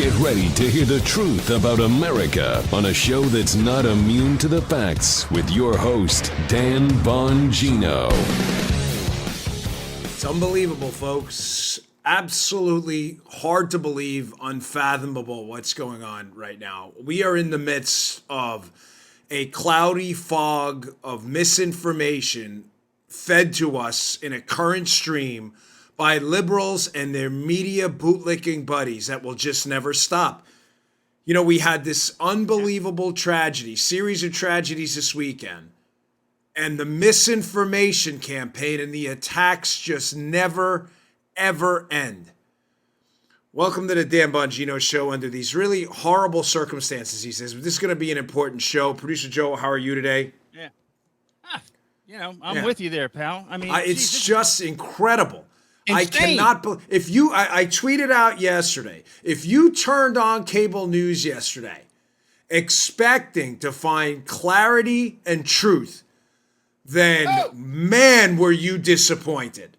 Get ready to hear the truth about America on a show that's not immune to the facts with your host, Dan Bongino. It's unbelievable, folks. Absolutely hard to believe, unfathomable what's going on right now. We are in the midst of a cloudy fog of misinformation fed to us in a current stream by liberals and their media bootlicking buddies that will just never stop. You know, we had this unbelievable series of tragedies this weekend, and the misinformation campaign and the attacks just never, ever end. Welcome to the Dan Bongino Show under these really horrible circumstances, he says. This is going to be an important show. Producer Joe, how are you today? Yeah. I'm with you there, pal. I mean, it's just incredible. Insane. I cannot believe I tweeted out yesterday. If you turned on cable news yesterday expecting to find clarity and truth, then man, were you disappointed.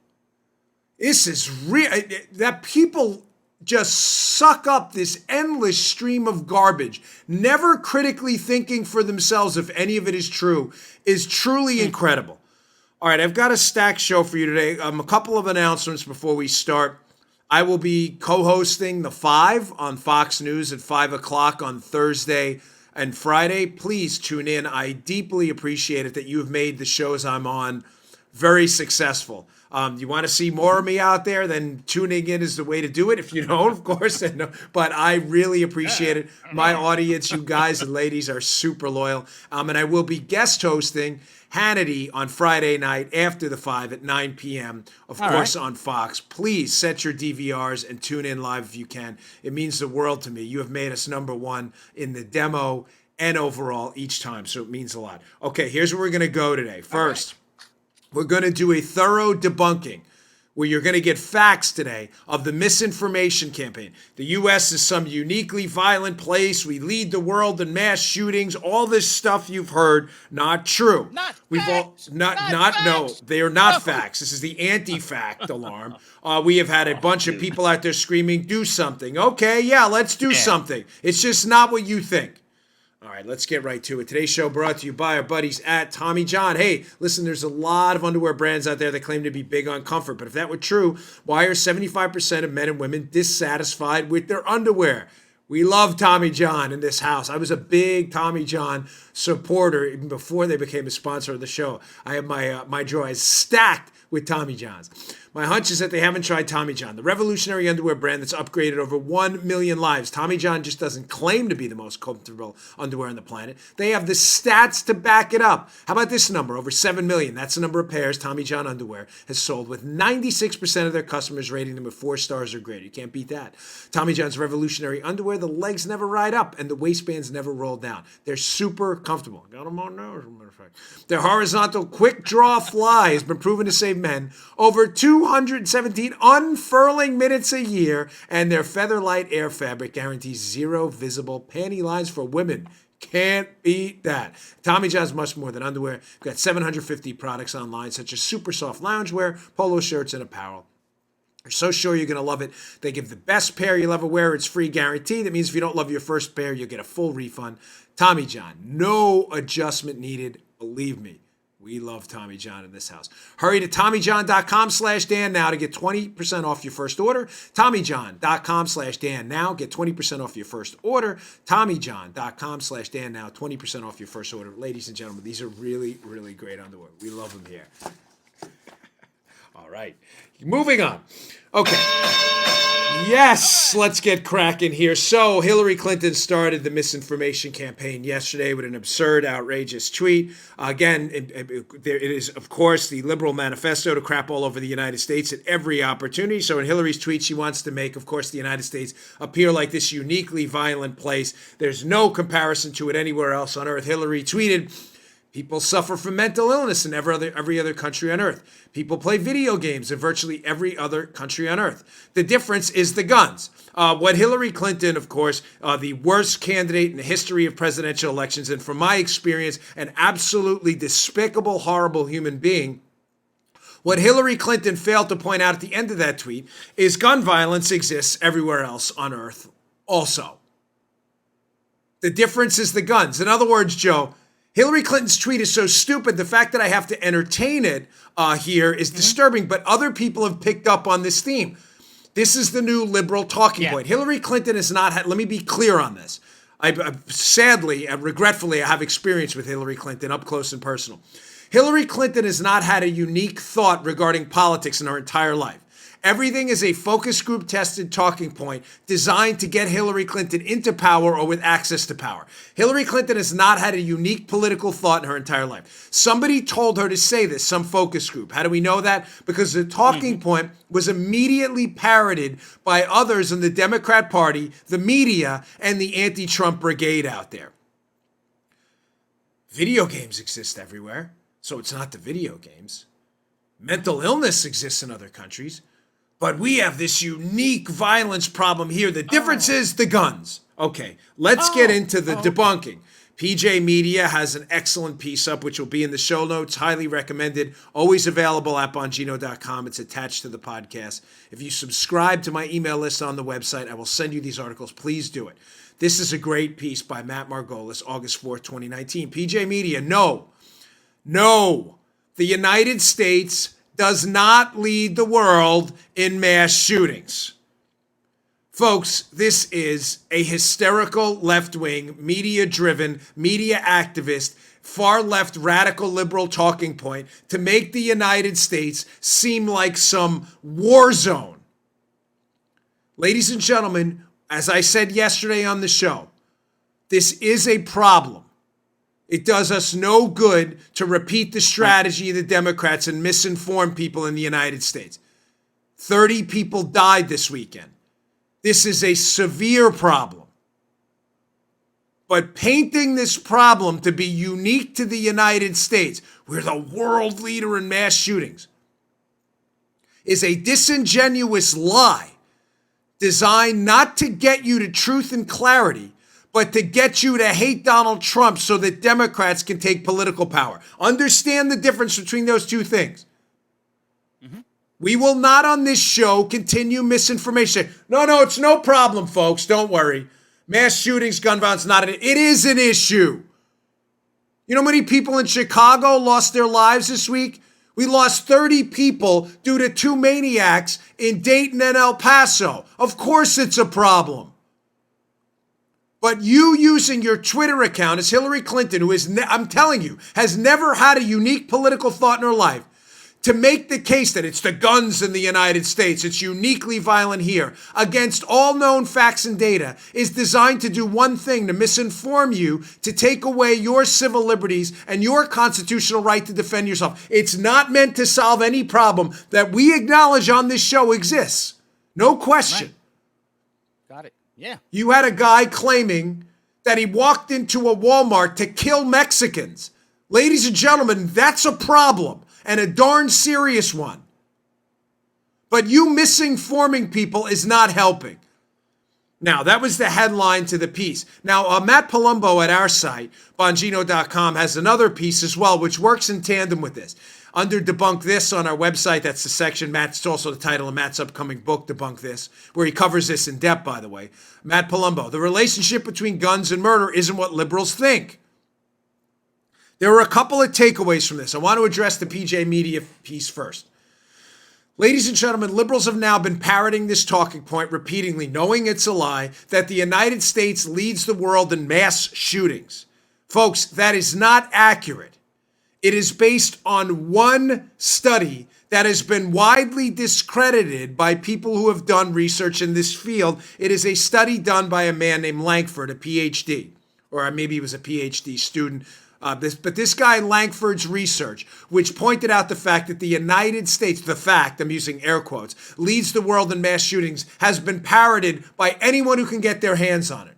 This is real, that people just suck up this endless stream of garbage, never critically thinking for themselves if any of it is true, is truly incredible. All right, I've got a stacked show for you today. A couple of announcements before we start. I will be co-hosting The Five on Fox News at 5 o'clock on Thursday and Friday. Please tune in. I deeply appreciate it that you have made the shows I'm on very successful. You want to see more of me out there, then tuning in is the way to do it. If you don't, of course. But I really appreciate it. My audience, you guys and ladies, are super loyal. And I will be guest hosting Hannity on Friday night after the 5 at 9 p.m., of course, on Fox. Please set your DVRs and tune in live if you can. It means the world to me. You have made us number one in the demo and overall each time, so it means a lot. Okay, here's where we're going to go today. First, we're going to do a thorough debunking where you're going to get facts today of the misinformation campaign. The U.S. is some uniquely violent place. We lead the world in mass shootings. All this stuff you've heard, not true. No, they are not facts. This is the anti-fact alarm. We have had a bunch of people out there screaming, do something. Okay, yeah, let's do something. It's just not what you think. All right, let's get right to it. Today's show brought to you by our buddies at Tommy John. Hey, listen, there's a lot of underwear brands out there that claim to be big on comfort, but if that were true, why are 75% of men and women dissatisfied with their underwear? We love Tommy John in this house. I was a big Tommy John supporter even before they became a sponsor of the show. I have my drawers stacked with Tommy Johns. My hunch is that they haven't tried Tommy John, the revolutionary underwear brand that's upgraded over 1 million lives. Tommy John just doesn't claim to be the most comfortable underwear on the planet. They have the stats to back it up. How about this number? Over 7 million. That's the number of pairs Tommy John underwear has sold, with 96% of their customers rating them with 4 stars or greater. You can't beat that. Tommy John's revolutionary underwear, the legs never ride up and the waistbands never roll down. They're super comfortable. Got them on now, as a matter of fact. Their horizontal quick draw fly has been proven to save men over 217 unfurling minutes a year, and their feather light air fabric guarantees 0 visible panty lines for women. Can't beat that. Tommy John's much more than underwear. We've got 750 products online, such as super soft loungewear, polo shirts, and apparel. You're so sure you're going to love it. They give the best pair you'll ever wear. It's free guarantee. That means if you don't love your first pair, you'll get a full refund. Tommy John, no adjustment needed. Believe me. We love Tommy John in this house. Hurry to TommyJohn.com/Dan now to get 20% off your first order. TommyJohn.com/Dan now. Get 20% off your first order. TommyJohn.com/Dan now. 20% off your first order. Ladies and gentlemen, these are really, really great underwear. We love them here. All right. Moving on. Okay. Yes, let's get cracking here. So Hillary Clinton started the misinformation campaign yesterday with an absurd, outrageous tweet. Again, it is, of course, the liberal manifesto to crap all over the United States at every opportunity. So in Hillary's tweet, she wants to make, of course, the United States appear like this uniquely violent place. There's no comparison to it anywhere else on earth. Hillary tweeted, people suffer from mental illness in every other country on earth. People play video games in virtually every other country on earth. The difference is the guns. What Hillary Clinton, of course, the worst candidate in the history of presidential elections, and from my experience, an absolutely despicable, horrible human being. What Hillary Clinton failed to point out at the end of that tweet is gun violence exists everywhere else on earth also. The difference is the guns. In other words, Joe, Hillary Clinton's tweet is so stupid. The fact that I have to entertain it here is disturbing, but other people have picked up on this theme. This is the new liberal talking point. Hillary Clinton has not had, let me be clear on this. Sadly and regretfully, I have experience with Hillary Clinton up close and personal. Hillary Clinton has not had a unique thought regarding politics in her entire life. Everything is a focus group tested talking point designed to get Hillary Clinton into power or with access to power. Hillary Clinton has not had a unique political thought in her entire life. Somebody told her to say this, some focus group. How do we know that? Because the talking point was immediately parroted by others in the Democrat Party, the media, and the anti-Trump brigade out there. Video games exist everywhere, so it's not the video games. Mental illness exists in other countries. But we have this unique violence problem here. The difference is the guns. Okay, let's get into the debunking. PJ Media has an excellent piece up, which will be in the show notes. Highly recommended. Always available at Bongino.com. It's attached to the podcast. If you subscribe to my email list on the website, I will send you these articles. Please do it. This is a great piece by Matt Margolis, August 4th, 2019. PJ Media, no. The United States does not lead the world in mass shootings. Folks, this is a hysterical left-wing, media-driven, media activist, far-left radical liberal talking point to make the United States seem like some war zone. Ladies and gentlemen, as I said yesterday on the show, this is a problem. It does us no good to repeat the strategy of the Democrats and misinform people in the United States. 30 people died this weekend. This is a severe problem. But painting this problem to be unique to the United States, we're the world leader in mass shootings, is a disingenuous lie designed not to get you to truth and clarity, but to get you to hate Donald Trump so that Democrats can take political power. Understand the difference between those two things. We will not on this show continue misinformation. No, it's no problem, folks. Don't worry. Mass shootings, gun violence, it is an issue. You know how many people in Chicago lost their lives this week? We lost 30 people due to two maniacs in Dayton and El Paso. Of course it's a problem. But you using your Twitter account as Hillary Clinton, who is, I'm telling you, has never had a unique political thought in her life, to make the case that it's the guns in the United States, it's uniquely violent here, against all known facts and data, is designed to do one thing, to misinform you, to take away your civil liberties and your constitutional right to defend yourself. It's not meant to solve any problem that we acknowledge on this show exists. No question. Right. Got it. Yeah. You had a guy claiming that he walked into a Walmart to kill Mexicans. Ladies and gentlemen, that's a problem, and a darn serious one. But you misinforming people is not helping. Now, that was the headline to the piece. Now, Matt Palumbo at our site, Bongino.com, has another piece as well, which works in tandem with this. Under Debunk This on our website, that's the section. It's also the title of Matt's upcoming book, Debunk This, where he covers this in depth, by the way. Matt Palumbo, the relationship between guns and murder isn't what liberals think. There are a couple of takeaways from this. I want to address the PJ Media piece first. Ladies and gentlemen, liberals have now been parroting this talking point repeatedly, knowing it's a lie, that the United States leads the world in mass shootings. Folks, that is not accurate. It is based on one study that has been widely discredited by people who have done research in this field. It is a study done by a man named Langford, a PhD, or maybe he was a PhD student. But this guy Langford's research, which pointed out the fact that the United States, I'm using air quotes, leads the world in mass shootings, has been parroted by anyone who can get their hands on it.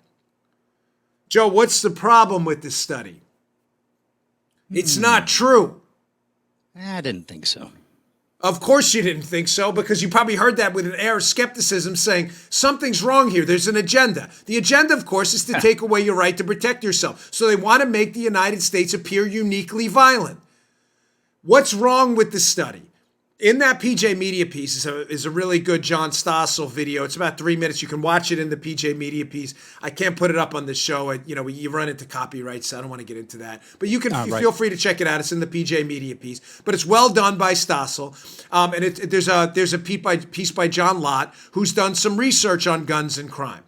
Joe, what's the problem with this study? It's not true. I didn't think so. Of course you didn't think so, because you probably heard that with an air of skepticism saying, something's wrong here. There's an agenda. The agenda, of course, is to take away your right to protect yourself. So they want to make the United States appear uniquely violent. What's wrong with the study? in that PJ Media piece is a really good John Stossel video. It's about 3 minutes. You can watch it in the PJ Media piece. I can't put it up on the show. You run into copyrights, so I don't want to get into that. But you can feel free to check it out. It's in the PJ Media piece. But it's well done by Stossel. And there's a piece by John Lott, who's done some research on guns and crime.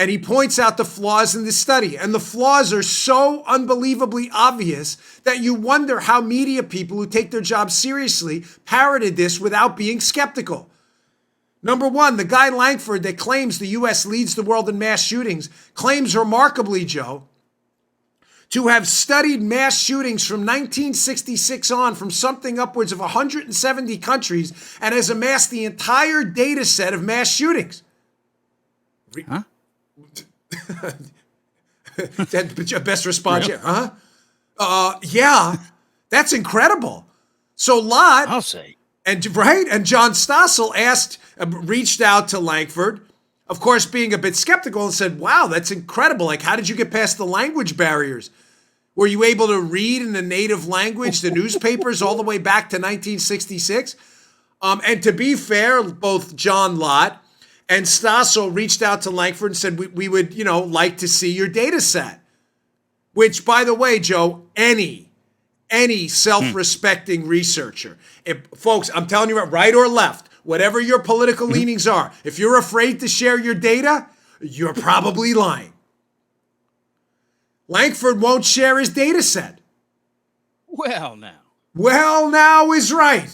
And he points out the flaws in the study. And the flaws are so unbelievably obvious that you wonder how media people who take their job seriously parroted this without being skeptical. Number one, the guy Langford that claims the U.S. leads the world in mass shootings claims remarkably, Joe, to have studied mass shootings from 1966 on from something upwards of 170 countries and has amassed the entire data set of mass shootings. Huh? Best response here, huh? Yeah, that's incredible. So Lott, I'll say, and John Stossel reached out to Langford, of course, being a bit skeptical, and said, "Wow, that's incredible! Like, how did you get past the language barriers? Were you able to read in the native language the newspapers all the way back to 1966?" And to be fair, both John Lott and Stossel reached out to Langford and said, we would, like to see your data set. Which, by the way, Joe, any self-respecting researcher, folks, I'm telling you, right or left, whatever your political leanings are, if you're afraid to share your data, you're probably lying. Langford won't share his data set. well, now. Well, now is right.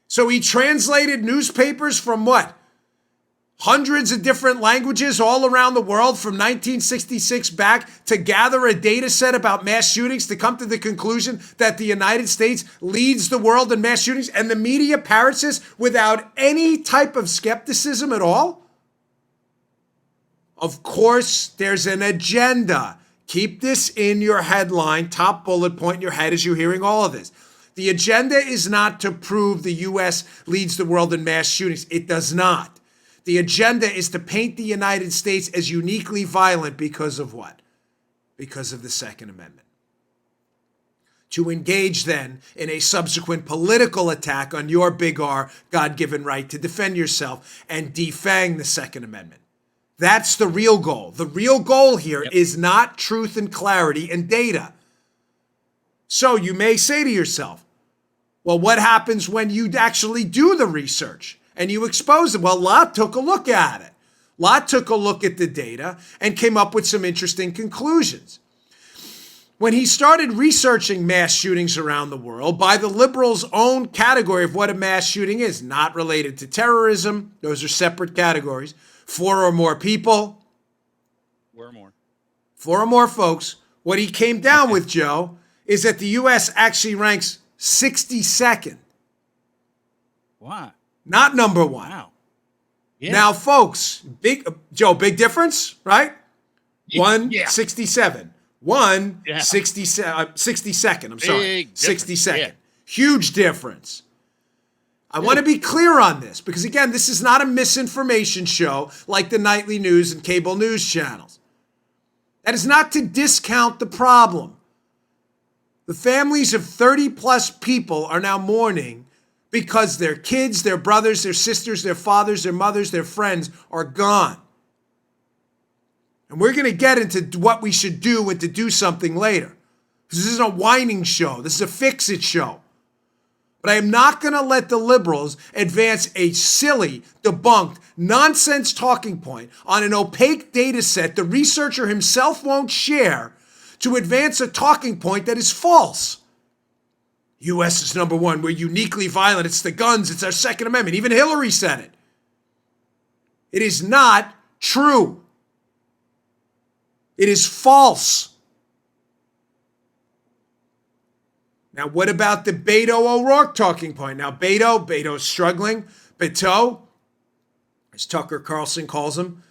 So he translated newspapers from what? Hundreds of different languages all around the world from 1966 back to gather a data set about mass shootings to come to the conclusion that the United States leads the world in mass shootings, and the media parrots this without any type of skepticism at all? Of course, there's an agenda. Keep this in your headline, top bullet point in your head as you're hearing all of this. The agenda is not to prove the U.S. leads the world in mass shootings. It does not. The agenda is to paint the United States as uniquely violent because of what? Because of the Second Amendment. To engage then in a subsequent political attack on your big R, God-given right to defend yourself and defang the Second Amendment. That's the real goal. The real goal here is not truth and clarity and data. So you may say to yourself, well, what happens when you actually do the research and you expose it? Well, Lott took a look at it. Lott took a look at the data and came up with some interesting conclusions. When he started researching mass shootings around the world by the liberals' own category of what a mass shooting is, not related to terrorism, those are separate categories, 4 or more people, 4 or more folks, what he came down with, Joe, is that the U.S. actually ranks 62nd. What? Not number 1. Wow. Yeah. Now, folks, big difference, right? Yeah. 167. 62nd. I'm sorry. 62nd. Yeah. Huge difference. I want to be clear on this because, again, this is not a misinformation show like the nightly news and cable news channels. That is not to discount the problem. The families of 30-plus people are now mourning because their kids, their brothers, their sisters, their fathers, their mothers, their friends are gone. And we're going to get into what we should do and to do something later. This isn't a whining show. This is a fix-it show. But I am not going to let the liberals advance a silly, debunked, nonsense talking point on an opaque data set the researcher himself won't share to advance a talking point that is false. U.S. is number 1. We're uniquely violent. It's the guns. It's our Second Amendment. Even Hillary said it. It is not true. It is false. Now, what about the Beto O'Rourke talking point? Now, Beto's struggling. Beto, as Tucker Carlson calls him,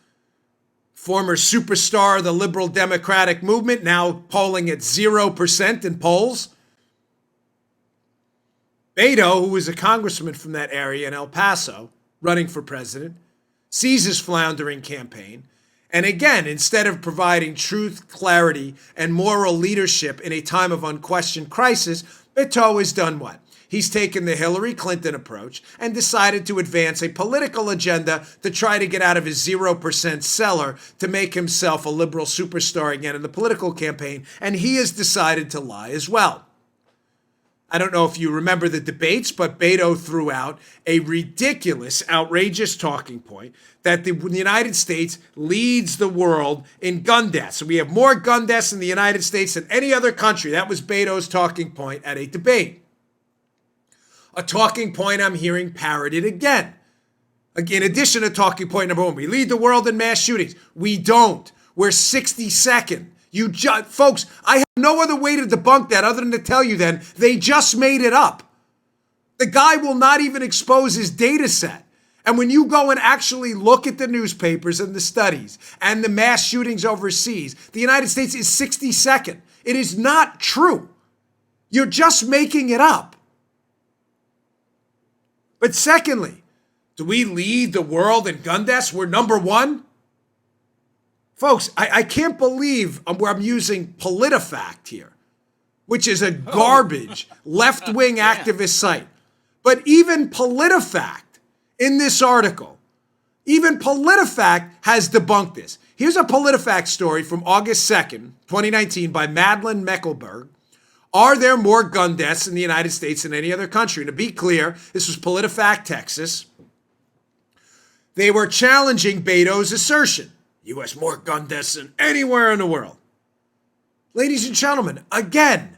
former superstar of the liberal democratic movement, now polling at 0% in polls. Beto, who is a congressman from that area in El Paso, running for president, sees his floundering campaign. And again, instead of providing truth, clarity, and moral leadership in a time of unquestioned crisis, Beto has done what? he's taken the Hillary Clinton approach and decided to advance a political agenda to try to get out of his 0% cellar to make himself a liberal superstar again in the political campaign. And he has decided to lie as well. I don't know if you remember the debates, but Beto threw out a ridiculous, outrageous talking point that the United States leads the world in gun deaths. So we have more gun deaths in the United States than any other country. That was Beto's talking point at a debate. A talking point I'm hearing parroted again. In addition to talking point number 1, we lead the world in mass shootings. We don't. We're 62nd. Folks, I have no other way to debunk that other than to tell you then they just made it up. The guy will not even expose his data set. And when you go and actually look at the newspapers and the studies and the mass shootings overseas, the United States is 62nd. It is not true. You're just making it up. But secondly, do we lead the world in gun deaths? We're number 1? Folks, I can't believe I'm using PolitiFact here, which is a garbage left-wing activist site. But even PolitiFact in this article, even PolitiFact has debunked this. Here's a PolitiFact story from August 2nd, 2019 by Madeline Meckelberg. Are there more gun deaths in the United States than any other country? And to be clear, this was PolitiFact Texas. They were challenging Beto's assertion. U.S. more gun deaths than anywhere in the world. Ladies and gentlemen, again,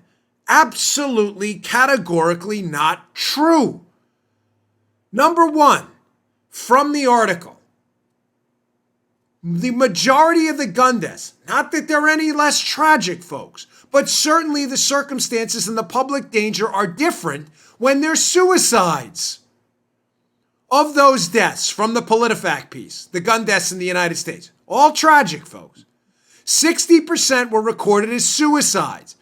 absolutely categorically not true. Number 1, from the article, the majority of the gun deaths, not that they're any less tragic, folks, but certainly the circumstances and the public danger are different when they're suicides. Of those deaths from the PolitiFact piece, the gun deaths in the United States, all tragic, folks. 60% were recorded as suicides.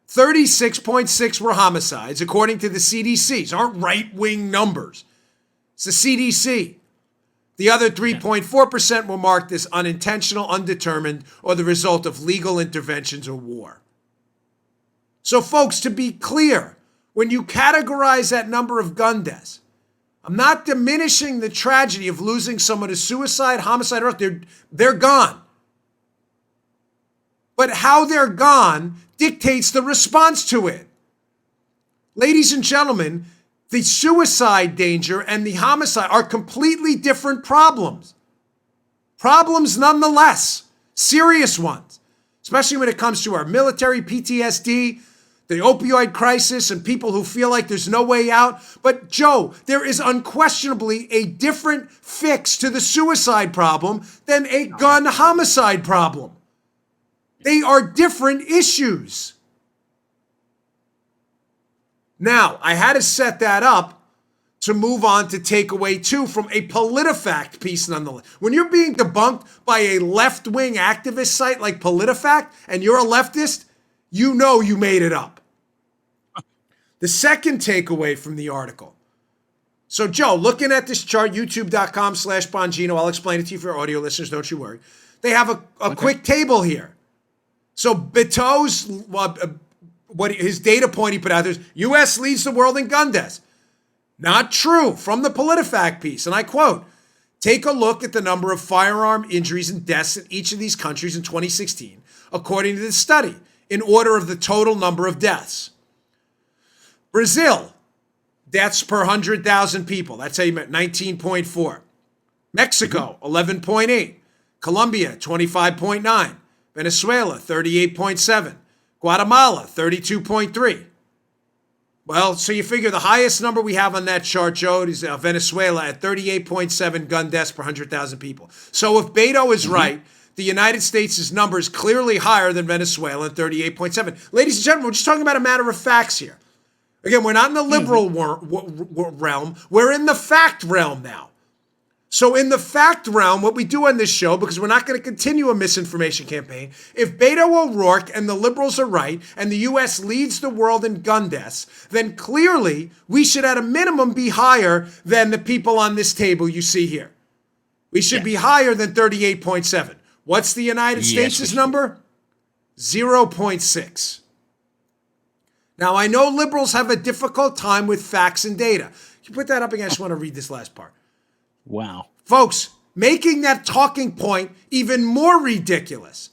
36.6 were homicides, according to the CDC. These aren't right-wing numbers. It's the CDC. The other 3.4% were marked as unintentional, undetermined, or the result of legal interventions or war. So, folks, to be clear, when you categorize that number of gun deaths, I'm not diminishing the tragedy of losing someone to suicide, homicide, or they're gone. But how they're gone dictates the response to it. Ladies and gentlemen, the suicide danger and the homicide are completely different problems. Problems nonetheless, serious ones, especially when it comes to our military PTSD, the opioid crisis, and people who feel like there's no way out. But Joe, there is unquestionably a different fix to the suicide problem than a gun homicide problem. They are different issues. Now, I had to set that up to move on to takeaway 2 from a PolitiFact piece nonetheless. When you're being debunked by a left-wing activist site like PolitiFact and you're a leftist, you know you made it up. The second takeaway from the article. So, Joe, looking at this chart, youtube.com/Bongino, I'll explain it to you for audio listeners, don't you worry. They have a quick table here. So, Beto's, what his data point he put out there is U.S. leads the world in gun deaths. Not true, from the PolitiFact piece. And I quote, take a look at the number of firearm injuries and deaths in each of these countries in 2016, according to this study, in order of the total number of deaths. Brazil, deaths per 100,000 people. That's how you met 19.4. Mexico, 11.8. Colombia, 25.9. Venezuela, 38.7. Guatemala, 32.3. Well, so you figure the highest number we have on that chart, Joe, is Venezuela at 38.7 gun deaths per 100,000 people. So if Beto is right, the United States' number is clearly higher than Venezuela at 38.7. Ladies and gentlemen, we're just talking about a matter of facts here. Again, we're not in the liberal realm. We're in the fact realm now. So in the fact realm, what we do on this show, because we're not going to continue a misinformation campaign, if Beto O'Rourke and the liberals are right and the U.S. leads the world in gun deaths, then clearly we should at a minimum be higher than the people on this table you see here. We should be higher than 38.7. What's the United States' number? 0.6. Now, I know liberals have a difficult time with facts and data. Can you put that up again? I just want to read this last part. Wow. Folks, making that talking point even more ridiculous.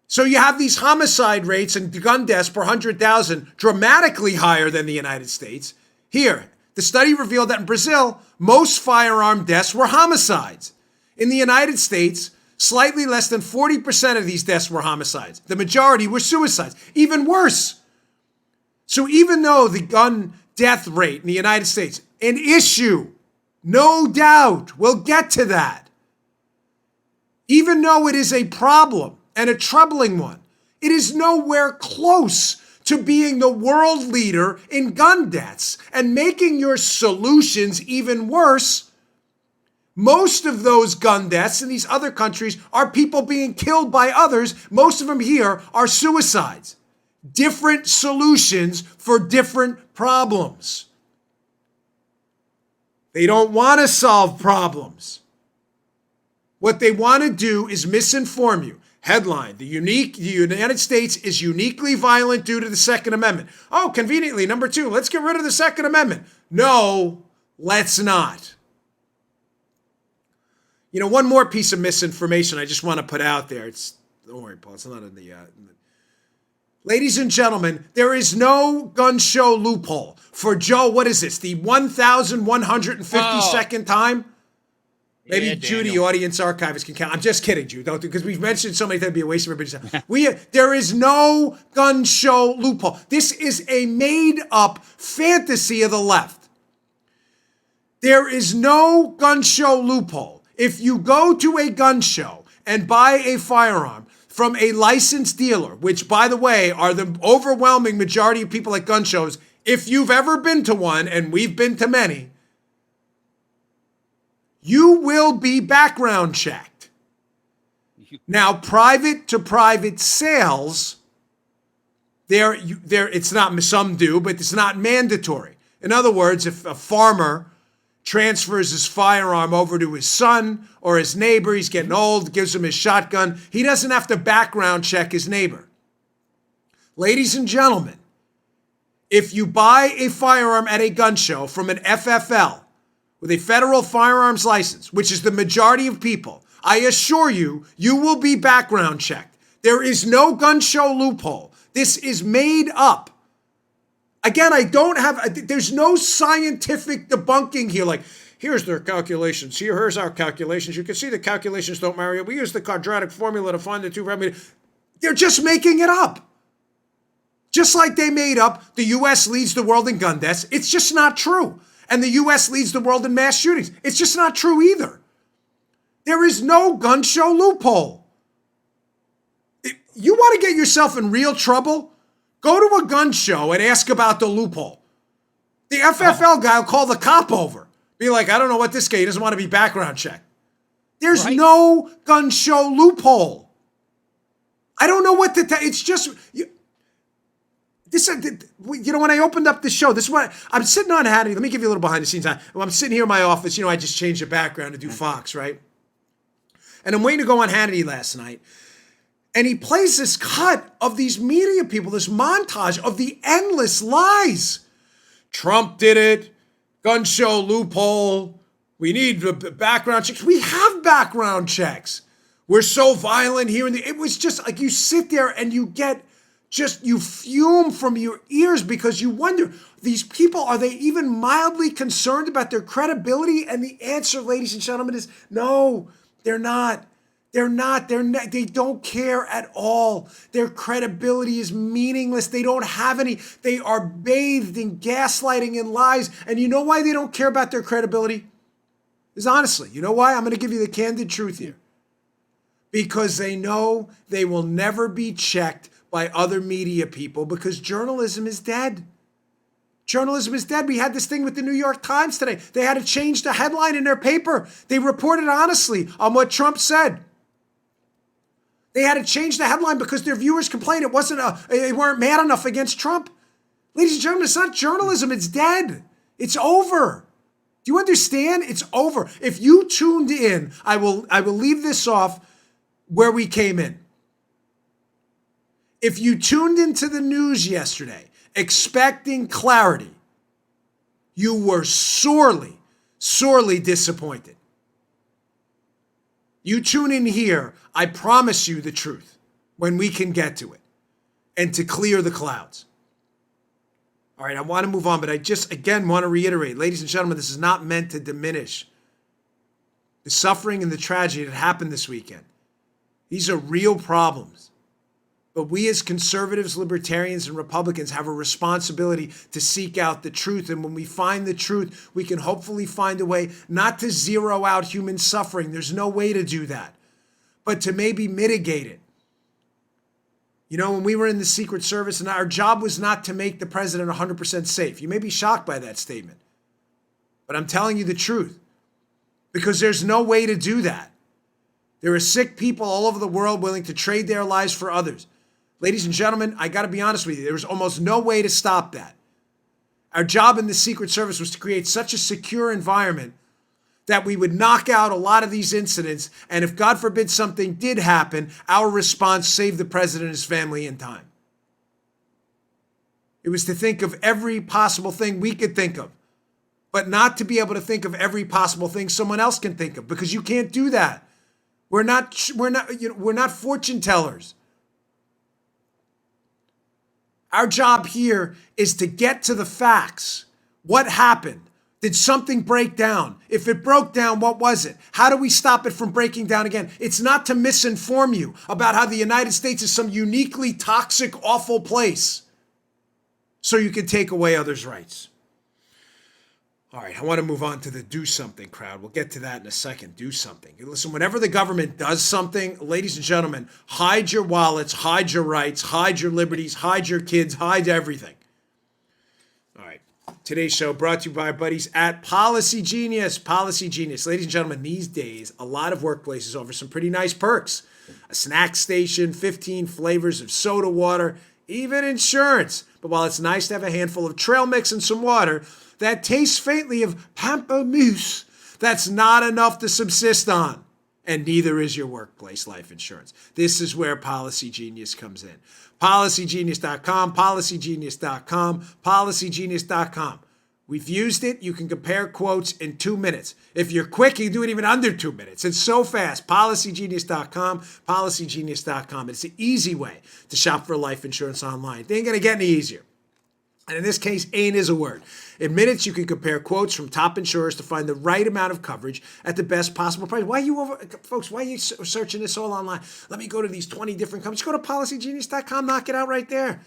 So you have these homicide rates and gun deaths per 100,000 dramatically higher than the United States. Here, the study revealed that in Brazil, most firearm deaths were homicides. In the United States, slightly less than 40% of these deaths were homicides. The majority were suicides. Even worse. So even though the gun death rate in the United States, an issue, no doubt, we'll get to that. Even though it is a problem and a troubling one, it is nowhere close to being the world leader in gun deaths and making your solutions even worse. Most of those gun deaths in these other countries are people being killed by others. Most of them here are suicides. Different solutions for different problems. They don't want to solve problems. What they want to do is misinform you. Headline, the United States is uniquely violent due to the Second Amendment. Oh, conveniently, number 2, let's get rid of the Second Amendment. No, let's not. You know, one more piece of misinformation I just want to put out there. Don't worry, Paul, it's not in the... Ladies and gentlemen, there is no gun show loophole for Joe. What is this? The 1,152nd time? Maybe Yeah, Judy, Daniel. audience archivist, can count. I'm just kidding, Jude. Don't, because we've mentioned so many times it'd be a waste of everybody's time. There is no gun show loophole. This is a made-up fantasy of the left. There is no gun show loophole. If you go to a gun show and buy a firearm from a licensed dealer, which, by the way, are the overwhelming majority of people at gun shows, if you've ever been to one, and we've been to many, you will be background checked. Now, private to private sales, it's not, some do, but it's not mandatory. In other words, if a farmer transfers his firearm over to his son or his neighbor, he's getting old, gives him his shotgun, he doesn't have to background check his neighbor. Ladies and gentlemen, if you buy a firearm at a gun show from an FFL with a federal firearms license, which is the majority of people, I assure you, you will be background checked. There is no gun show loophole. This is made up. Again, there's no scientific debunking here. Like, here's their calculations. Here's our calculations. You can see the calculations don't marry up. We use the quadratic formula to find the two remedies. They're just making it up. Just like they made up the U.S. leads the world in gun deaths. It's just not true. And the U.S. leads the world in mass shootings. It's just not true either. There is no gun show loophole. You want to get yourself in real trouble? Go to a gun show and ask about the loophole. The FFL guy will call the cop over. Be like, I don't know what this guy, he doesn't want to be background checked. There's no gun show loophole. I don't know what it's just... when I opened up the show, this is what I'm sitting on Hannity. Let me give you a little behind the scenes. I'm sitting here in my office. I just changed the background to do Fox, right? And I'm waiting to go on Hannity last night. And he plays this cut of these media people, this montage of the endless lies. Trump did it. Gun show loophole. We need background checks. We have background checks. We're so violent here. It was just like you sit there and you get... you fume from your ears because you wonder, these people, are they even mildly concerned about their credibility? And the answer, ladies and gentlemen, is no, they're not. They're not. They don't care at all. Their credibility is meaningless. They don't have any. They are bathed in gaslighting and lies. And you know why they don't care about their credibility? Is honestly, you know why? I'm going to give you the candid truth here. Because they know they will never be checked by other media people because journalism is dead. Journalism is dead. We had this thing with the New York Times today. They had to change the headline in their paper. They reported honestly on what Trump said. They had to change the headline because their viewers complained they weren't mad enough against Trump. Ladies and gentlemen, it's not journalism. It's dead. It's over. Do you understand? It's over. If you tuned in, I will leave this off where we came in. If you tuned into the news yesterday expecting clarity, you were sorely, sorely disappointed. You tune in here, I promise you the truth when we can get to it and to clear the clouds. All right, I want to move on, but I just, again, want to reiterate, ladies and gentlemen, this is not meant to diminish the suffering and the tragedy that happened this weekend. These are real problems. But we as conservatives, libertarians, and Republicans have a responsibility to seek out the truth. And when we find the truth, we can hopefully find a way not to zero out human suffering. There's no way to do that, but to maybe mitigate it. You know, when we were in the Secret Service, and our job was not to make the president 100% safe. You may be shocked by that statement, but I'm telling you the truth, because there's no way to do that. There are sick people all over the world willing to trade their lives for others. Ladies and gentlemen, I got to be honest with you. There was almost no way to stop that. Our job in the Secret Service was to create such a secure environment that we would knock out a lot of these incidents, and if God forbid something did happen, our response saved the president and his family in time. It was to think of every possible thing we could think of, but not to be able to think of every possible thing someone else can think of, because you can't do that. We're not fortune tellers. Our job here is to get to the facts. What happened? Did something break down? If it broke down, what was it? How do we stop it from breaking down again? It's not to misinform you about how the United States is some uniquely toxic, awful place so you can take away others' rights. All right, I want to move on to the do something crowd. We'll get to that in a second. Do something. Listen, whenever the government does something, ladies and gentlemen, hide your wallets, hide your rights, hide your liberties, hide your kids, hide everything. All right, today's show brought to you by our buddies at Policy Genius. Policy Genius. Ladies and gentlemen, these days, a lot of workplaces offer some pretty nice perks. A snack station, 15 flavors of soda water, even insurance. But while it's nice to have a handful of trail mix and some water that tastes faintly of pamplemousse, that's not enough to subsist on. And neither is your workplace life insurance. This is where Policy Genius comes in. PolicyGenius.com, PolicyGenius.com, PolicyGenius.com. We've used it. You can compare quotes in 2 minutes. If you're quick, you can do it even under 2 minutes. It's so fast. PolicyGenius.com, PolicyGenius.com. It's the easy way to shop for life insurance online. It ain't going to get any easier. And in this case, ain't is a word. In minutes, you can compare quotes from top insurers to find the right amount of coverage at the best possible price. Why are you searching this all online? Let me go to these 20 different companies. Go to PolicyGenius.com, knock it out right there.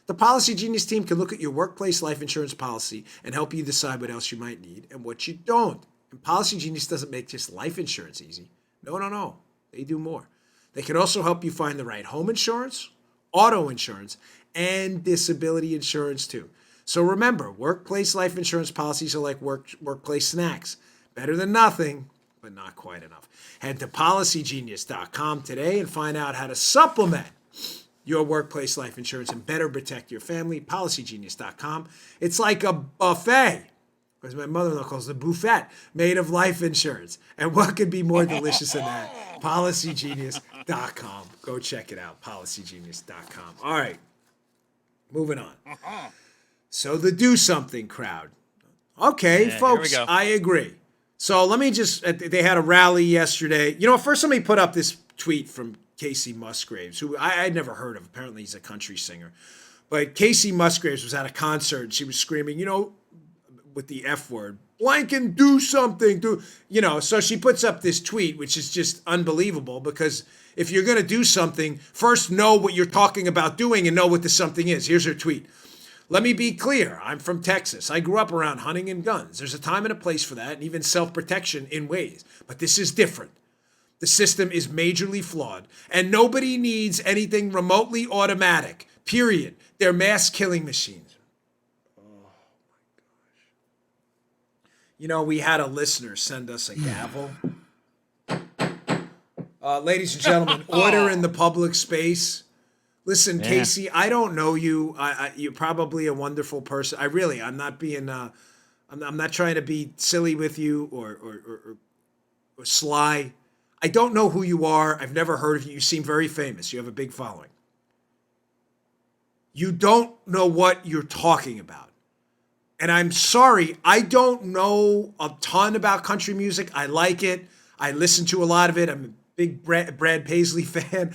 The Policy Genius team can look at your workplace life insurance policy and help you decide what else you might need and what you don't. And Policy Genius doesn't make just life insurance easy. No. They do more. They can also help you find the right home insurance, auto insurance, and disability insurance too. So remember, workplace life insurance policies are like workplace snacks. Better than nothing, but not quite enough. Head to PolicyGenius.com today and find out how to supplement your workplace life insurance and better protect your family. PolicyGenius.com. It's like a buffet, as my mother-in-law calls it, a buffet made of life insurance. And what could be more delicious than that? PolicyGenius.com. Go check it out, PolicyGenius.com. All right, moving on. So the do something crowd. Okay, folks, I agree. So let me just, they had a rally yesterday. You know, first let me put up this tweet from Casey Musgraves, who I'd never heard of. Apparently he's a country singer. But Casey Musgraves was at a concert and she was screaming, with the F word, blanking, do something, so she puts up this tweet, which is just unbelievable, because if you're going to do something, first know what you're talking about doing and know what the something is. Here's her tweet. Let me be clear. I'm from Texas. I grew up around hunting and guns. There's a time and a place for that, and even self-protection in ways. But this is different. The system is majorly flawed, and nobody needs anything remotely automatic, period. They're mass killing machines. Oh, my gosh. We had a listener send us a gavel. Ladies and gentlemen, order in the public space. Listen, yeah. Casey, I don't know you. You're probably a wonderful person. I'm not being, I'm not trying to be silly with you or sly. I don't know who you are. I've never heard of you. You seem very famous. You have a big following. You don't know what you're talking about. And I'm sorry, I don't know a ton about country music. I like it. I listen to a lot of it. I'm a big Brad Paisley fan.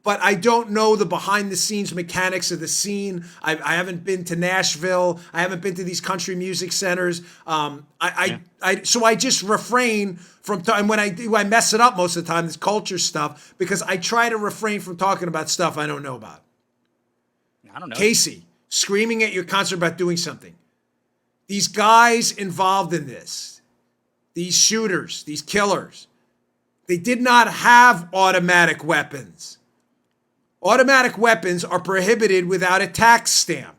But I don't know the behind the scenes mechanics of the scene. I haven't been to Nashville. I haven't been to these country music centers. So I just refrain from, and when I do, I mess it up most of the time, this culture stuff, because I try to refrain from talking about stuff I don't know about. I don't know. Casey, screaming at your concert about doing something. These guys involved in this, these shooters, these killers, they did not have automatic weapons. Automatic weapons are prohibited without a tax stamp.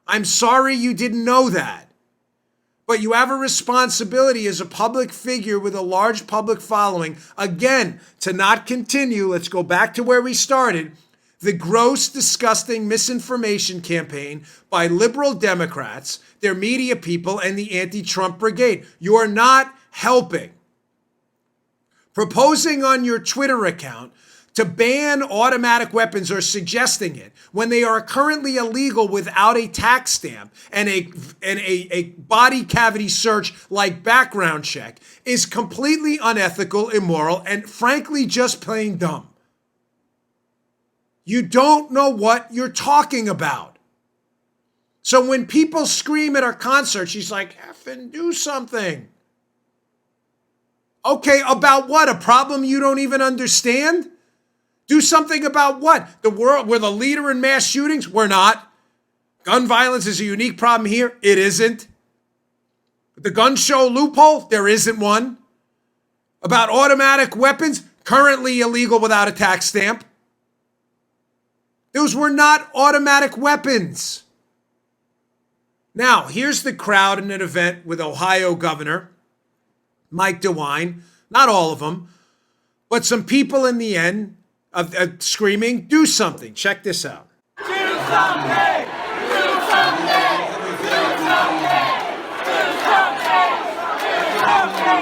I'm sorry you didn't know that. But you have a responsibility as a public figure with a large public following, again, to not continue, let's go back to where we started, the gross, disgusting misinformation campaign by liberal Democrats, their media people, and the anti-Trump brigade. You are not helping. Proposing on your Twitter account to ban automatic weapons or suggesting it when they are currently illegal without a tax stamp and a body cavity search like background check is completely unethical, immoral, and frankly just plain dumb. You don't know what you're talking about. So when people scream at our concert, she's like, effing do something. Okay, about what? A problem you don't even understand? Do something about what? The world, we're the leader in mass shootings? We're not. Gun violence is a unique problem here? It isn't. The gun show loophole? There isn't one. About automatic weapons? Currently illegal without a tax stamp. Those were not automatic weapons. Now, here's the crowd in an event with Ohio Governor Mike DeWine. Not all of them, but some people in the end of screaming, do something. Check this out. Do something! Do something! Do something! Do something! Do something!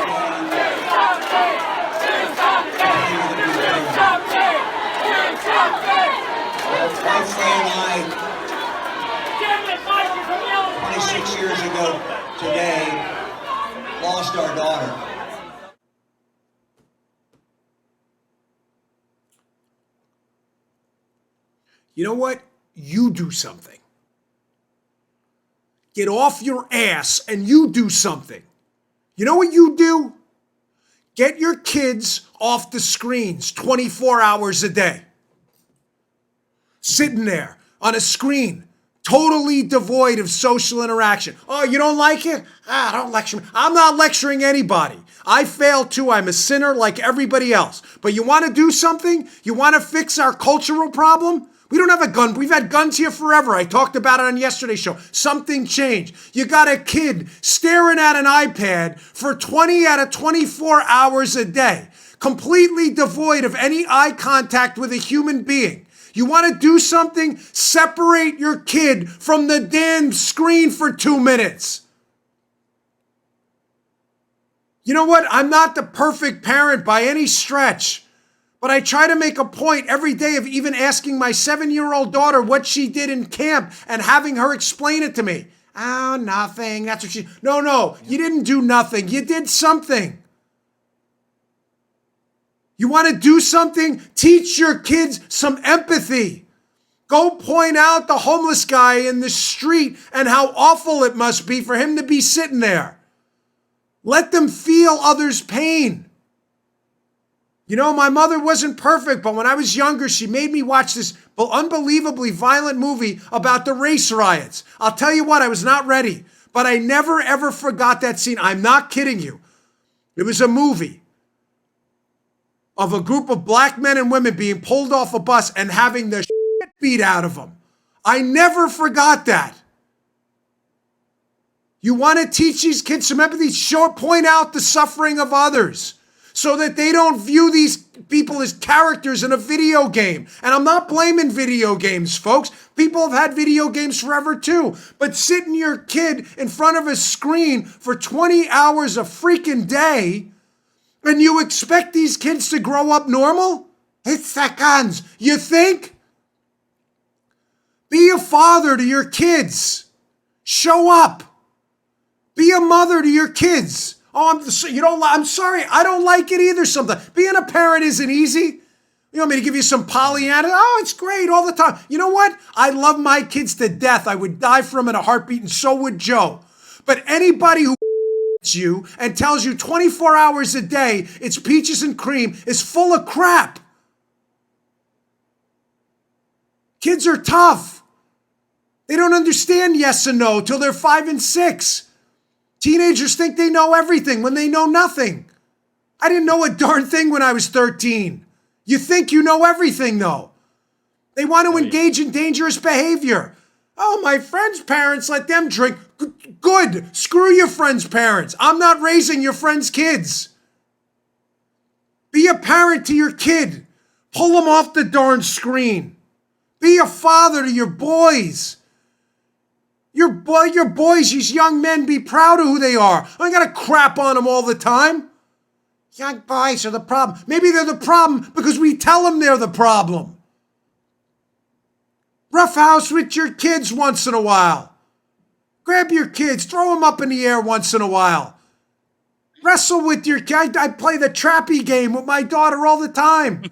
Do something! Do something! Do something! My friend and I, Damn it, Mike, you're from Yellowstone! 26 years ago today, lost our daughter. You know what? You do something. Get off your ass and you do something. You know what you do? Get your kids off the screens 24 hours a day. Sitting there on a screen, totally devoid of social interaction. Oh, you don't like it? Don't lecture me. I'm not lecturing anybody. I fail too. I'm a sinner like everybody else. But you want to do something? You want to fix our cultural problem? We don't have a gun. We've had guns here forever. I talked about it on yesterday's show. Something changed. You got a kid staring at an iPad for 20 out of 24 hours a day, completely devoid of any eye contact with a human being. You want to do something? Separate your kid from the damn screen for 2 minutes. You know what? I'm not the perfect parent by any stretch. But I try to make a point every day of even asking my 7-year-old daughter what she did in camp and having her explain it to me. Oh, nothing. That's what she... No, you didn't do nothing. You did something. You want to do something? Teach your kids some empathy. Go point out the homeless guy in the street and how awful it must be for him to be sitting there. Let them feel others' pain. You know, my mother wasn't perfect, but when I was younger, she made me watch this unbelievably violent movie about the race riots. I'll tell you what, I was not ready, but I never, ever forgot that scene. I'm not kidding you. It was a movie of a group of black men and women being pulled off a bus and having the shit beat out of them. I never forgot that. You want to teach these kids some empathy? Point out the suffering of others, so that they don't view these people as characters in a video game. And I'm not blaming video games, folks. People have had video games forever too. But sitting your kid in front of a screen for 20 hours a freaking day, and you expect these kids to grow up normal? It's the guns. You think? Be a father to your kids. Show up. Be a mother to your kids. Oh, I'm sorry. I don't like it either sometimes. Being a parent isn't easy. You want me to give you some Pollyanna? Oh, it's great all the time. You know what? I love my kids to death. I would die for them in a heartbeat, and so would Joe. But anybody who you and tells you 24 hours a day it's peaches and cream is full of crap. Kids are tough. They don't understand yes and no till they're 5 and 6. Teenagers think they know everything when they know nothing. I didn't know a darn thing when I was 13. You think you know everything, though. They want to engage in dangerous behavior. Oh, my friend's parents let them drink. Good. Screw your friend's parents. I'm not raising your friend's kids. Be a parent to your kid. Pull them off the darn screen. Be a father to your boys. Your boys, these young men, be proud of who they are. I gotta crap on them all the time. Young boys are the problem. Maybe they're the problem because we tell them they're the problem. Roughhouse with your kids once in a while. Grab your kids, throw them up in the air once in a while. Wrestle with your kids. I play the trappy game with my daughter all the time.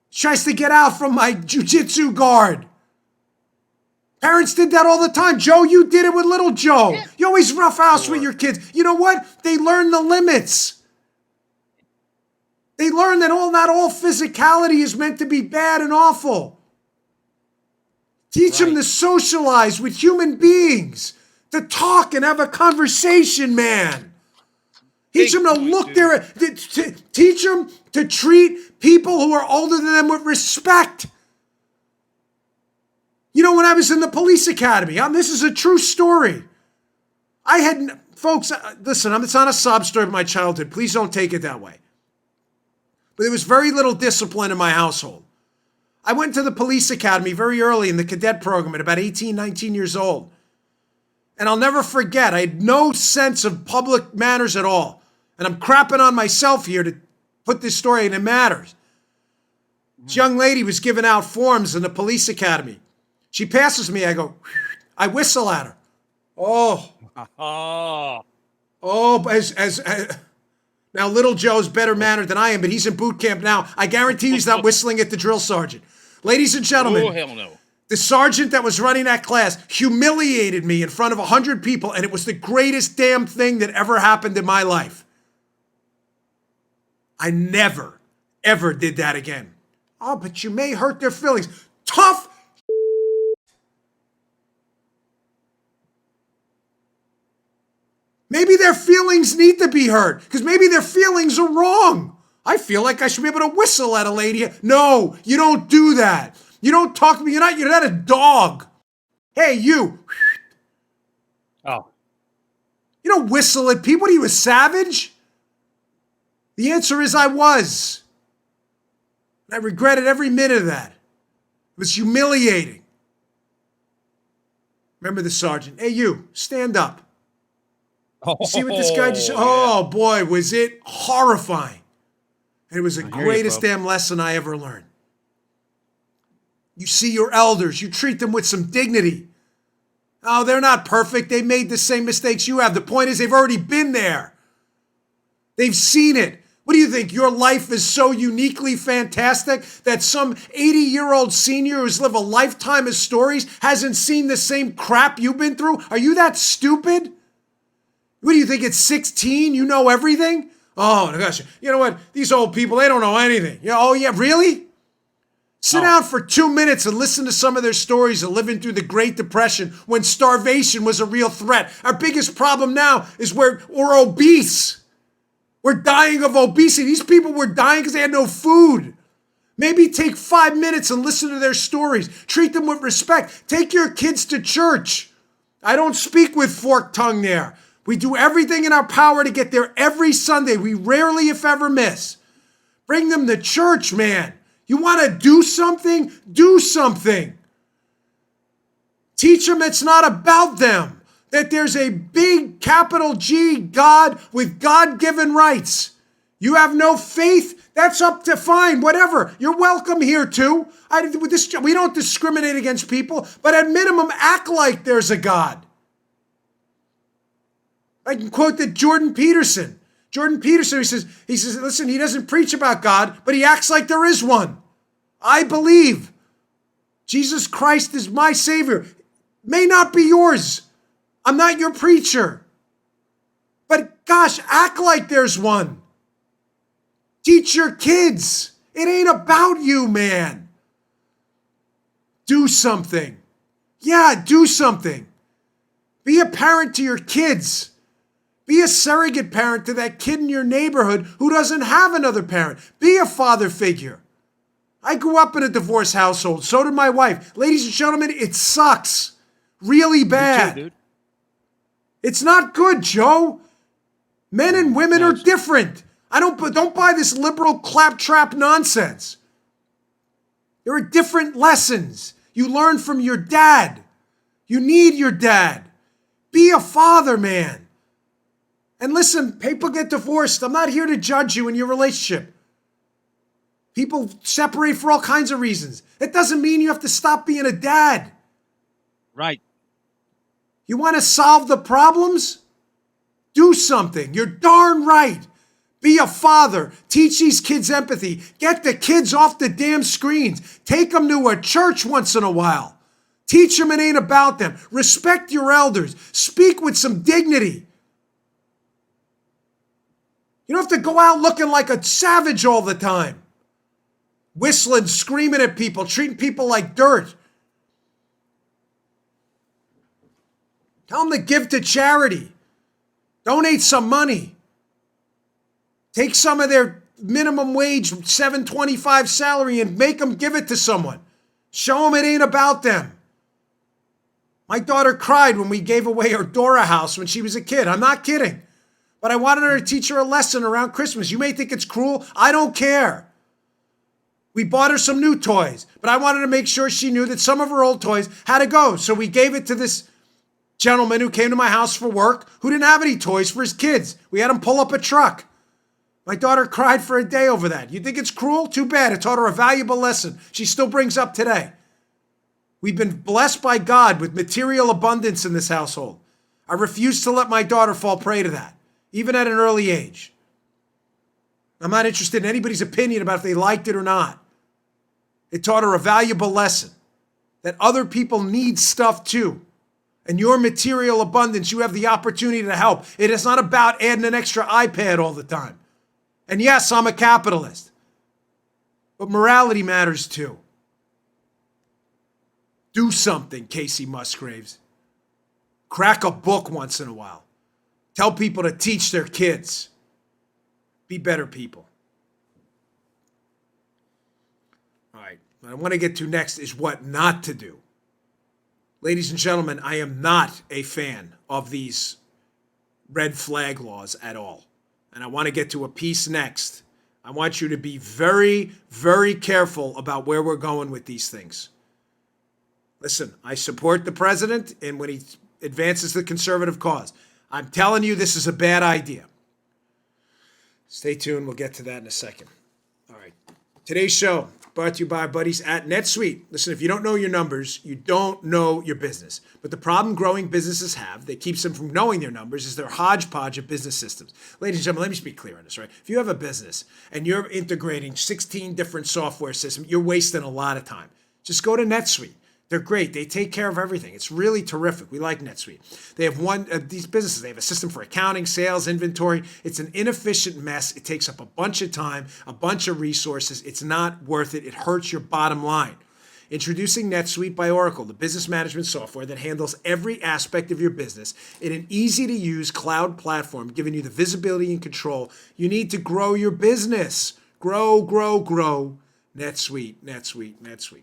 She tries to get out from my jiu-jitsu guard. Parents did that all the time. Joe, you did it with little Joe. You always roughhouse with your kids. You know what? They learn the limits. They learn that not all physicality is meant to be bad and awful. Teach them to socialize with human beings, to talk and have a conversation, man. Teach them to look there. Teach them to treat people who are older than them with respect. You know, when I was in the police academy, this is a true story. I had, folks, listen, it's not a sob story of my childhood. Please don't take it that way. But there was very little discipline in my household. I went to the police academy very early in the cadet program at about 18, 19 years old. And I'll never forget, I had no sense of public manners at all. And I'm crapping on myself here to put this story, and it matters. This young lady was giving out forms in the police academy. She passes me, I go, I whistle at her. Now little Joe's better mannered than I am, but he's in boot camp now. I guarantee he's not whistling at the drill sergeant. Ladies and gentlemen, Oh, hell no. the sergeant that was running that class humiliated me in front of 100 people, and it was the greatest damn thing that ever happened in my life. I never, ever did that again. Oh, but you may hurt their feelings. Tough. Maybe their feelings need to be hurt because maybe their feelings are wrong. I feel like I should be able to whistle at a lady. No, you don't do that. You don't talk to me. You're not a dog. Hey, you. Oh. You don't whistle at people. What are you, a savage? The answer is I was. I regretted every minute of that. It was humiliating. Remember the sergeant. Hey, you, stand up. See what this guy just... Oh, boy, was it horrifying. And it was the greatest damn lesson I ever learned. You see your elders. You treat them with some dignity. Oh, they're not perfect. They made the same mistakes you have. The point is they've already been there. They've seen it. What do you think? Your life is so uniquely fantastic that some 80-year-old senior who's lived a lifetime of stories hasn't seen the same crap you've been through? Are you that stupid? What do you think, at 16, you know everything? Oh, gosh. You know what? These old people, they don't know anything. Oh, yeah, really? Sit down for 2 minutes and listen to some of their stories of living through the Great Depression when starvation was a real threat. Our biggest problem now is we're obese. We're dying of obesity. These people were dying because they had no food. Maybe take 5 minutes and listen to their stories. Treat them with respect. Take your kids to church. I don't speak with forked tongue there. We do everything in our power to get there every Sunday. We rarely, if ever, miss. Bring them to church, man. You want to do something? Do something. Teach them it's not about them. That there's a big capital G God with God-given rights. You have no faith? That's up to fine, whatever. You're welcome here too. We don't discriminate against people, but at minimum, act like there's a God. I can quote that Jordan Peterson. Jordan Peterson, he says, listen, he doesn't preach about God, but he acts like there is one. I believe Jesus Christ is my Savior. May not be yours. I'm not your preacher. But gosh, act like there's one. Teach your kids. It ain't about you, man. Do something. Yeah, do something. Be a parent to your kids. Be a surrogate parent to that kid in your neighborhood who doesn't have another parent. Be a father figure. I grew up in a divorced household. So did my wife. Ladies and gentlemen, it sucks. Really bad. Me too, dude. It's not good, Joe. Men and women are different. Don't buy this liberal claptrap nonsense. There are different lessons. You learn from your dad. You need your dad. Be a father, man. And listen, people get divorced. I'm not here to judge you in your relationship. People separate for all kinds of reasons. It doesn't mean you have to stop being a dad. Right. You want to solve the problems? Do something. You're darn right. Be a father. Teach these kids empathy. Get the kids off the damn screens. Take them to a church once in a while. Teach them it ain't about them. Respect your elders. Speak with some dignity. You don't have to go out looking like a savage all the time. Whistling, screaming at people, treating people like dirt. Tell them to give to charity. Donate some money. Take some of their minimum wage, $7.25 salary, and make them give it to someone. Show them it ain't about them. My daughter cried when we gave away her Dora house when she was a kid. I'm not kidding. But I wanted her to teach her a lesson around Christmas. You may think it's cruel. I don't care. We bought her some new toys, but I wanted to make sure she knew that some of her old toys had to go. So we gave it to this gentleman who came to my house for work who didn't have any toys for his kids. We had him pull up a truck. My daughter cried for a day over that. You think it's cruel? Too bad. It taught her a valuable lesson she still brings up today. We've been blessed by God with material abundance in this household. I refuse to let my daughter fall prey to that, even at an early age. I'm not interested in anybody's opinion about if they liked it or not. It taught her a valuable lesson that other people need stuff too. And your material abundance, you have the opportunity to help. It is not about adding an extra iPad all the time. And yes, I'm a capitalist. But morality matters too. Do something, Casey Musgraves. Crack a book once in a while. Tell people to teach their kids. Be better people. All right. What I want to get to next is what not to do. Ladies and gentlemen, I am not a fan of these red flag laws at all. And I want to get to a piece next. I want you to be very, very careful about where we're going with these things. Listen, I support the president and when he advances the conservative cause. I'm telling you, this is a bad idea. Stay tuned. We'll get to that in a second. All right. Today's show brought to you by our buddies at NetSuite. Listen, if you don't know your numbers, you don't know your business. But the problem growing businesses have that keeps them from knowing their numbers is their hodgepodge of business systems. Ladies and gentlemen, let me just be clear on this, right? If you have a business and you're integrating 16 different software systems, you're wasting a lot of time. Just go to NetSuite. They're great. They take care of everything. It's really terrific. We like NetSuite. They have these businesses. They have a system for accounting, sales, inventory. It's an inefficient mess. It takes up a bunch of time, a bunch of resources. It's not worth it. It hurts your bottom line. Introducing NetSuite by Oracle, the business management software that handles every aspect of your business in an easy-to-use cloud platform, giving you the visibility and control you need to grow your business. Grow, grow, grow. NetSuite, NetSuite, NetSuite.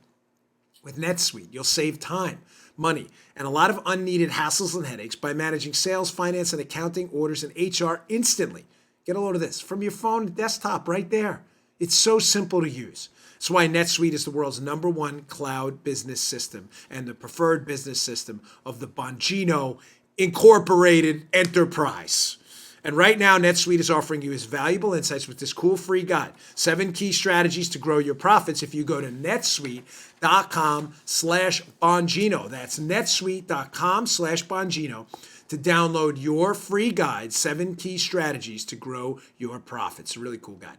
With NetSuite, you'll save time, money, and a lot of unneeded hassles and headaches by managing sales, finance, and accounting, orders, and HR instantly. Get a load of this from your phone, desktop, right there. It's so simple to use. That's why NetSuite is the world's #1 cloud business system and the preferred business system of the Bongino Incorporated enterprise. And right now, NetSuite is offering you his valuable insights with this cool free guide, 7 key strategies to grow your profits. If you go to netsuite.com/Bongino, that's netsuite.com/Bongino, to download your free guide, 7 key strategies to grow your profits. A really cool guide.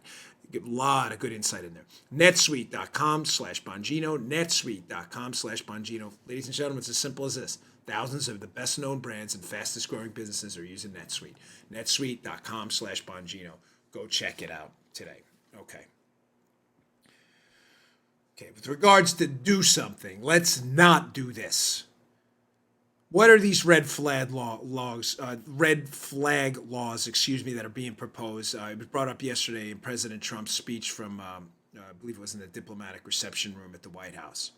You get a lot of good insight in there. netsuite.com/Bongino, netsuite.com/Bongino. Ladies and gentlemen, it's as simple as this. Thousands of the best known brands and fastest growing businesses are using NetSuite. netsuite.com/Bongino. Go check it out today. Okay, with regards to do something, let's not do this. What are these red flag laws, that are being proposed? It was brought up yesterday in President Trump's speech from, I believe it was in the diplomatic reception room at the White House.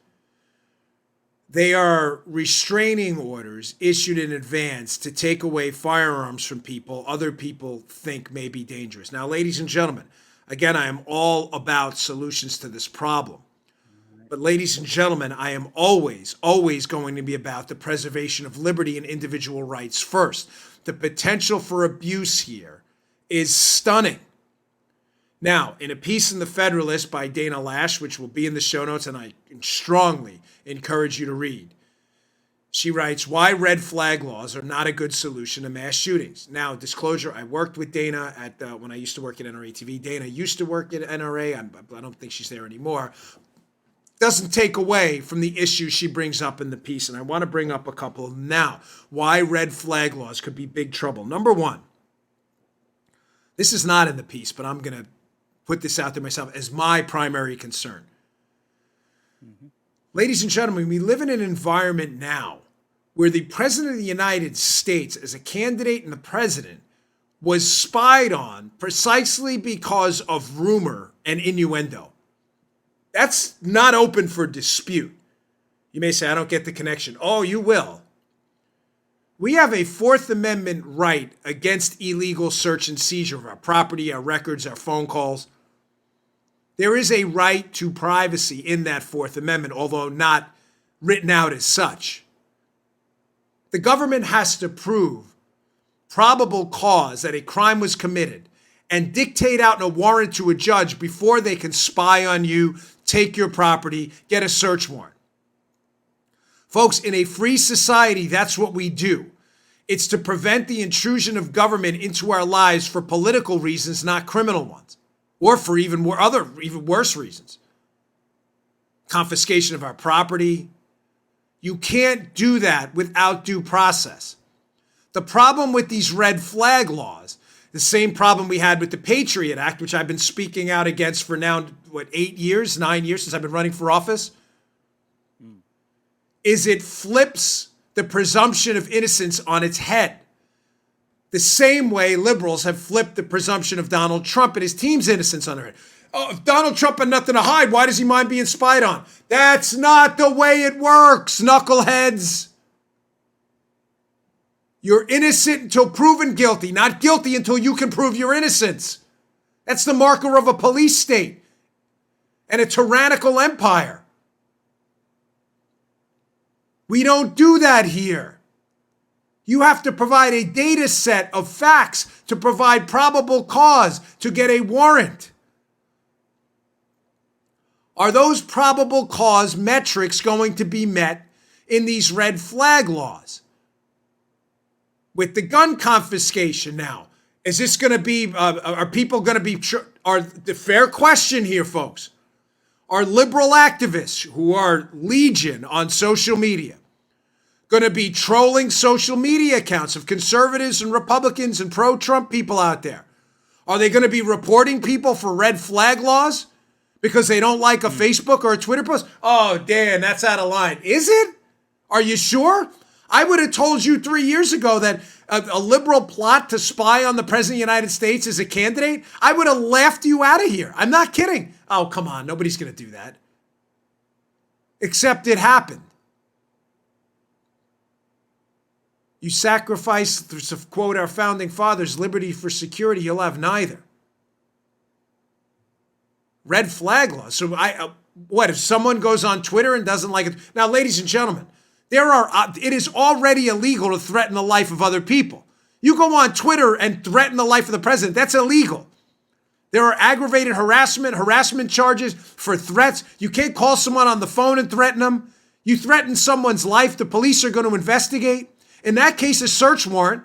They are restraining orders issued in advance to take away firearms from people other people think may be dangerous. Now, ladies and gentlemen, again, I am all about solutions to this problem. But ladies and gentlemen, I am always going to be about the preservation of liberty and individual rights first. The potential for abuse here is stunning. Now, in a piece in The Federalist by Dana Lash, which will be in the show notes, and I strongly encourage you to read, she writes, why red flag laws are not a good solution to mass shootings. Now, disclosure, I worked with Dana when I used to work at NRA TV. Dana used to work at NRA. I don't think she's there anymore. Doesn't take away from the issues she brings up in the piece, and I want to bring up a couple of them now. Why red flag laws could be big trouble. Number one, this is not in the piece, but I'm going to put this out there myself as my primary concern. Ladies and gentlemen, we live in an environment now where the President of the United States, as a candidate and the president, was spied on precisely because of rumor and innuendo. That's not open for dispute. You may say, I don't get the connection. Oh, you will. We have a Fourth Amendment right against illegal search and seizure of our property, our records, our phone calls. There is a right to privacy in that Fourth Amendment, although not written out as such. The government has to prove probable cause that a crime was committed and dictate out in a warrant to a judge before they can spy on you, take your property, get a search warrant. Folks, in a free society, that's what we do. It's to prevent the intrusion of government into our lives for political reasons, not criminal ones, or for even worse reasons. Confiscation of our property. You can't do that without due process. The problem with these red flag laws, the same problem we had with the Patriot Act, which I've been speaking out against for now, 9 years since I've been running for office, is it flips the presumption of innocence on its head. The same way liberals have flipped the presumption of Donald Trump and his team's innocence on their head. Oh, if Donald Trump had nothing to hide, why does he mind being spied on? That's not the way it works, knuckleheads. You're innocent until proven guilty, not guilty until you can prove your innocence. That's the marker of a police state and a tyrannical empire. We don't do that here. You have to provide a data set of facts to provide probable cause to get a warrant. Are those probable cause metrics going to be met in these red flag laws? With the gun confiscation now, is this going to be, are people going to be, the fair question here, folks, are liberal activists who are legion on social media going to be trolling social media accounts of conservatives and Republicans and pro-Trump people out there? Are they going to be reporting people for red flag laws because they don't like a Facebook or a Twitter post? Oh, Dan, that's out of line. Is it? Are you sure? I would have told you 3 years ago that a liberal plot to spy on the President of the United States as a candidate, I would have laughed you out of here. I'm not kidding. Oh, come on. Nobody's going to do that. Except it happened. You sacrifice, to quote our founding fathers, liberty for security, you'll have neither. Red flag laws. So what if someone goes on Twitter and doesn't like it? Now, ladies and gentlemen, it is already illegal to threaten the life of other people. You go on Twitter and threaten the life of the president. That's illegal. There are aggravated harassment charges for threats. You can't call someone on the phone and threaten them. You threaten someone's life, the police are going to investigate. In that case, a search warrant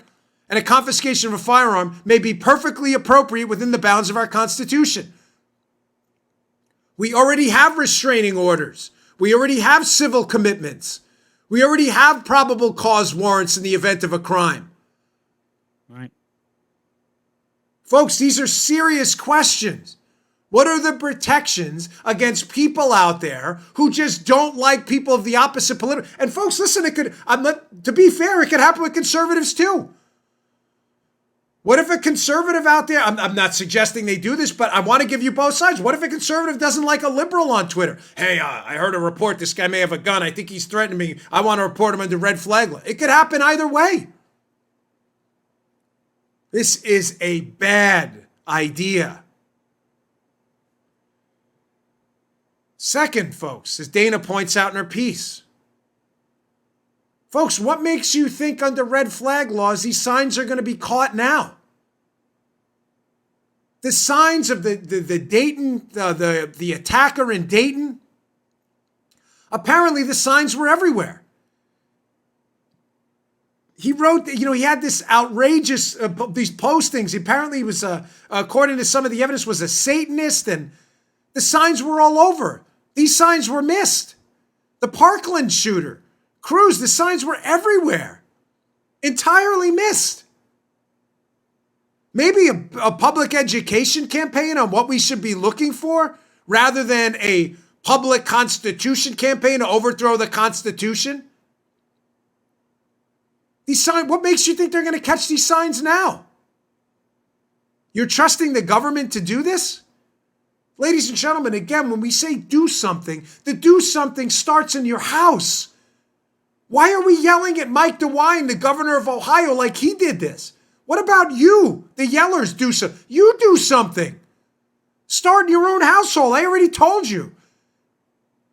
and a confiscation of a firearm may be perfectly appropriate within the bounds of our Constitution. We already have restraining orders. We already have civil commitments. We already have probable cause warrants in the event of a crime. Right. Folks, these are serious questions. What are the protections against people out there who just don't like people of the opposite political? And folks, listen, to be fair, it could happen with conservatives too. What if a conservative out there, I'm not suggesting they do this, but I want to give you both sides. What if a conservative doesn't like a liberal on Twitter? Hey, I heard a report, this guy may have a gun. I think he's threatening me. I want to report him under red flag law. It could happen either way. This is a bad idea. Second, folks, as Dana points out in her piece, folks, what makes you think under red flag laws these signs are going to be caught now? The signs of the Dayton, the attacker in Dayton, apparently the signs were everywhere. He wrote, he had this outrageous, these postings. Apparently he was, according to some of the evidence, was a Satanist, and the signs were all over. These signs were missed. The Parkland shooter, Cruz, the signs were everywhere. Entirely missed. Maybe a public education campaign on what we should be looking for rather than a public constitution campaign to overthrow the Constitution. These signs, what makes you think they're going to catch these signs now? You're trusting the government to do this? Ladies and gentlemen, again, when we say do something, the do something starts in your house. Why are we yelling at Mike DeWine, the governor of Ohio, like he did this? What about you, the yellers? You do something. Start in your own household. I already told you.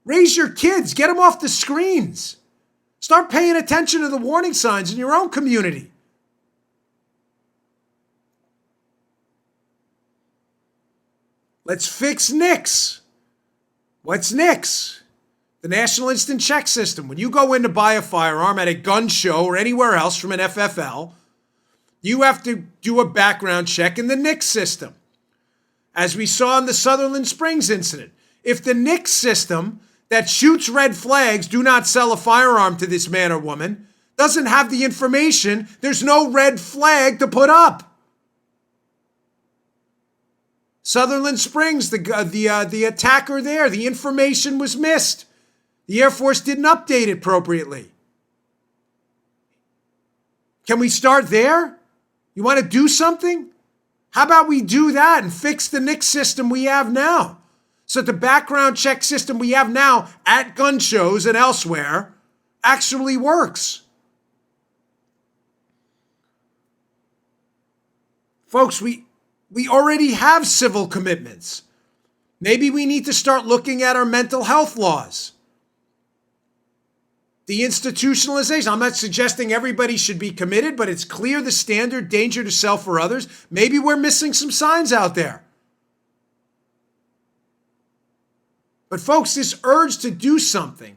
Raise your kids. Get them off the screens. Start paying attention to the warning signs in your own community. Let's fix NICS. What's NICS? The National Instant Check System. When you go in to buy a firearm at a gun show or anywhere else from an FFL, you have to do a background check in the NICS system. As we saw in the Sutherland Springs incident, if the NICS system that shoots red flags, do not sell a firearm to this man or woman, doesn't have the information, there's no red flag to put up. Sutherland Springs, the attacker there, the information was missed. The Air Force didn't update it appropriately. Can we start there? You want to do something? How about we do that and fix the NICS system we have now? So that the background check system we have now at gun shows and elsewhere actually works. Folks, we already have civil commitments. Maybe we need to start looking at our mental health laws. The institutionalization. I'm not suggesting everybody should be committed, but it's clear the standard, danger to self or others. Maybe we're missing some signs out there. But folks, this urge to do something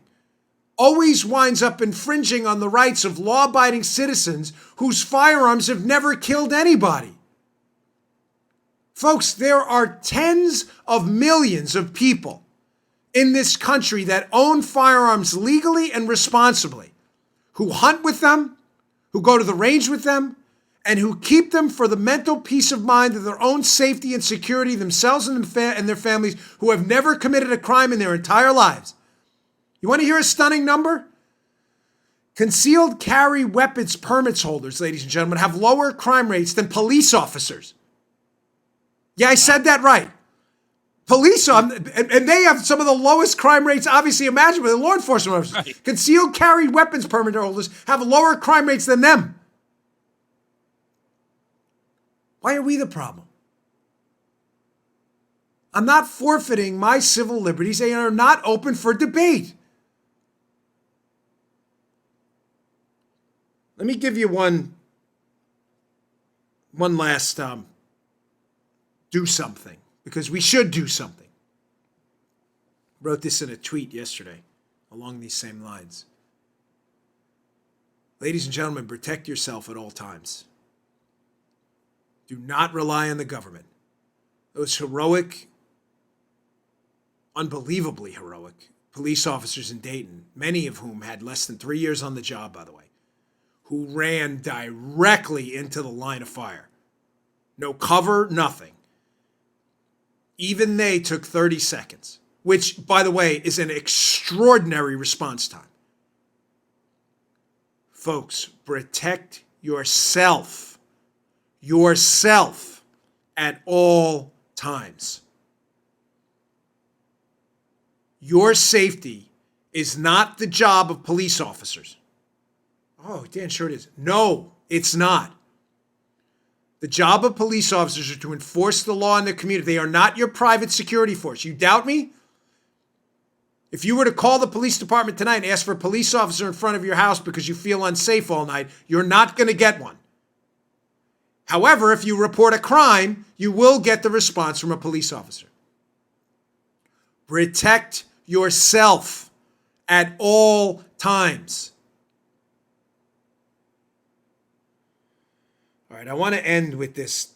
always winds up infringing on the rights of law-abiding citizens whose firearms have never killed anybody. Folks, there are tens of millions of people in this country that own firearms legally and responsibly, who hunt with them, who go to the range with them, and who keep them for the mental peace of mind of their own safety and security, themselves and their families, who have never committed a crime in their entire lives. You want to hear a stunning number? Concealed carry weapons permits holders, ladies and gentlemen, have lower crime rates than police officers. Yeah, I said that right. Police, and they have some of the lowest crime rates, obviously imaginable, than law enforcement officers. Right. Concealed carry weapons permit holders have lower crime rates than them. Why are we the problem? I'm not forfeiting my civil liberties. They are not open for debate. Let me give you one one last do something, because we should do something. Wrote this in a tweet yesterday along these same lines. Ladies and gentlemen, protect yourself at all times. Do not rely on the government. Those heroic, unbelievably heroic police officers in Dayton, many of whom had less than 3 years on the job, by the way, who ran directly into the line of fire. No cover, nothing. Even they took 30 seconds, which, by the way, is an extraordinary response time. Folks, protect yourself. Yourself at all times. Your safety is not the job of police officers. Oh, Dan, sure it is. No, it's not. The job of police officers is to enforce the law in their community. They are not your private security force. You doubt me? If you were to call the police department tonight and ask for a police officer in front of your house because you feel unsafe all night, you're not going to get one. However, if you report a crime, you will get the response from a police officer. Protect yourself at all times. All right, I want to end with this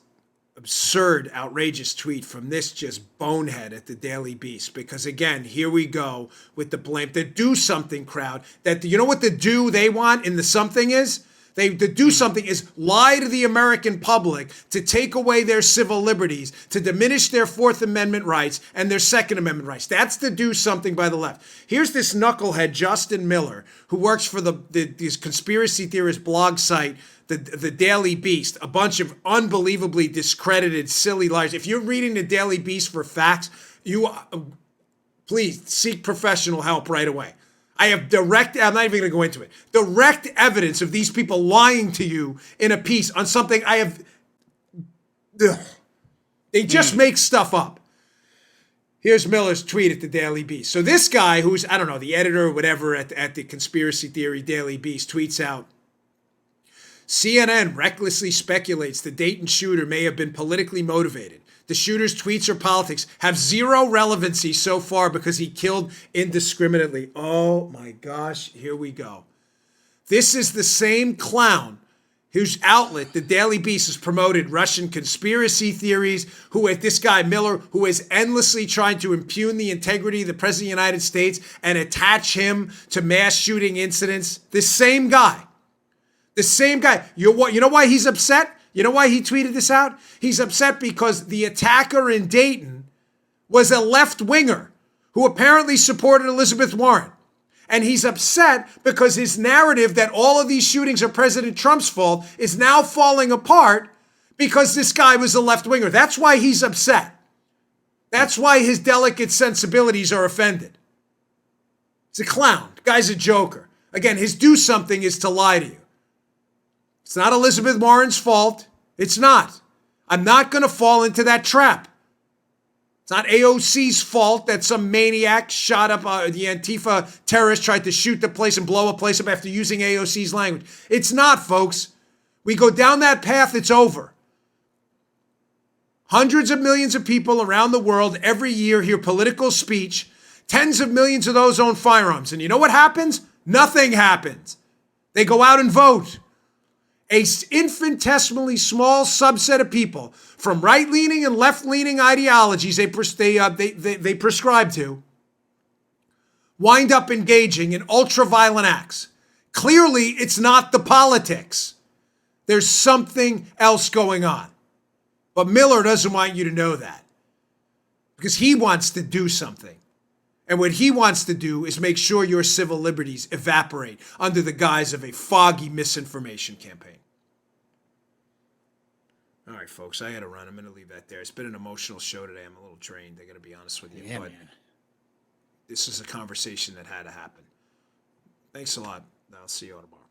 absurd, outrageous tweet from this just bonehead at the Daily Beast. Because again, here we go with the blame. The do something crowd. That, you know what the do they want in the something is? The do something is lie to the American public to take away their civil liberties, to diminish their Fourth Amendment rights and their Second Amendment rights. That's the do something by the left. Here's this knucklehead, Justin Miller, who works for this conspiracy theorist blog site, the Daily Beast, a bunch of unbelievably discredited, silly liars. If you're reading the Daily Beast for facts, please seek professional help right away. I have I'm not even going to go into it, direct evidence of these people lying to you in a piece on something I have. They just make stuff up. Here's Miller's tweet at the Daily Beast. So this guy, who's, I don't know, the editor or whatever at the Conspiracy Theory Daily Beast, tweets out, CNN recklessly speculates the Dayton shooter may have been politically motivated. The shooter's tweets or politics have zero relevancy so far because he killed indiscriminately. Oh my gosh, here we go. This is the same clown whose outlet, the Daily Beast, has promoted Russian conspiracy theories, this guy Miller, who is endlessly trying to impugn the integrity of the President of the United States and attach him to mass shooting incidents. The same guy. The same guy. You know why he's upset? You know why he tweeted this out? He's upset because the attacker in Dayton was a left-winger who apparently supported Elizabeth Warren. And he's upset because his narrative that all of these shootings are President Trump's fault is now falling apart because this guy was a left-winger. That's why he's upset. That's why his delicate sensibilities are offended. He's a clown. The guy's a joker. Again, his do something is to lie to you. It's not Elizabeth Warren's fault. It's not. I'm not going to fall into that trap. It's not AOC's fault that some maniac shot up the Antifa terrorist tried to shoot the place and blow a place up after using AOC's language. It's not, folks. We go down that path, it's over. Hundreds of millions of people around the world every year hear political speech. Tens of millions of those own firearms. And you know what happens? Nothing happens. They go out and vote. A infinitesimally small subset of people from right-leaning and left-leaning ideologies they prescribe to wind up engaging in ultra-violent acts. Clearly, it's not the politics. There's something else going on. But Miller doesn't want you to know that because he wants to do something. And what he wants to do is make sure your civil liberties evaporate under the guise of a foggy misinformation campaign. All right, folks, I got to run. I'm going to leave that there. It's been an emotional show today. I'm a little drained. I got to be honest with you. Yeah, but man. This is a conversation that had to happen. Thanks a lot. I'll see you all tomorrow.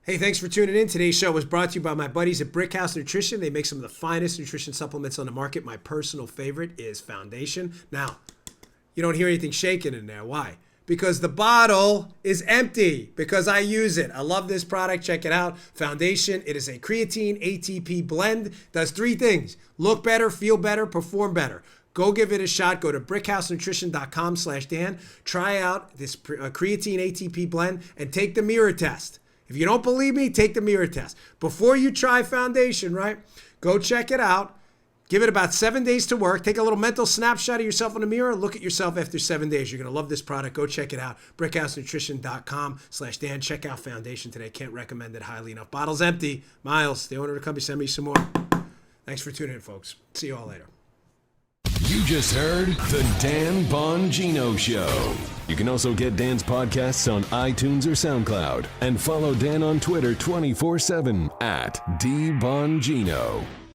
Hey, thanks for tuning in. Today's show was brought to you by my buddies at Brickhouse Nutrition. They make some of the finest nutrition supplements on the market. My personal favorite is Foundation. Now, you don't hear anything shaking in there. Why? because the bottle is empty because I use it. I love this product. Check it out. Foundation. It is a creatine ATP blend. Does 3 things. Look better, feel better, perform better. Go give it a shot. Go to brickhousenutrition.com/Dan. Try out this creatine ATP blend and take the mirror test. If you don't believe me, take the mirror test. Before you try Foundation, right? Go check it out. Give it about 7 days to work. Take a little mental snapshot of yourself in the mirror. Look at yourself after 7 days. You're going to love this product. Go check it out. brickhousenutrition.com/Dan. Check out Foundation today. Can't recommend it highly enough. Bottle's empty. Miles, the owner of the company, send me some more. Thanks for tuning in, folks. See you all later. You just heard the Dan Bongino Show. You can also get Dan's podcasts on iTunes or SoundCloud. And follow Dan on Twitter 24/7 @DBongino.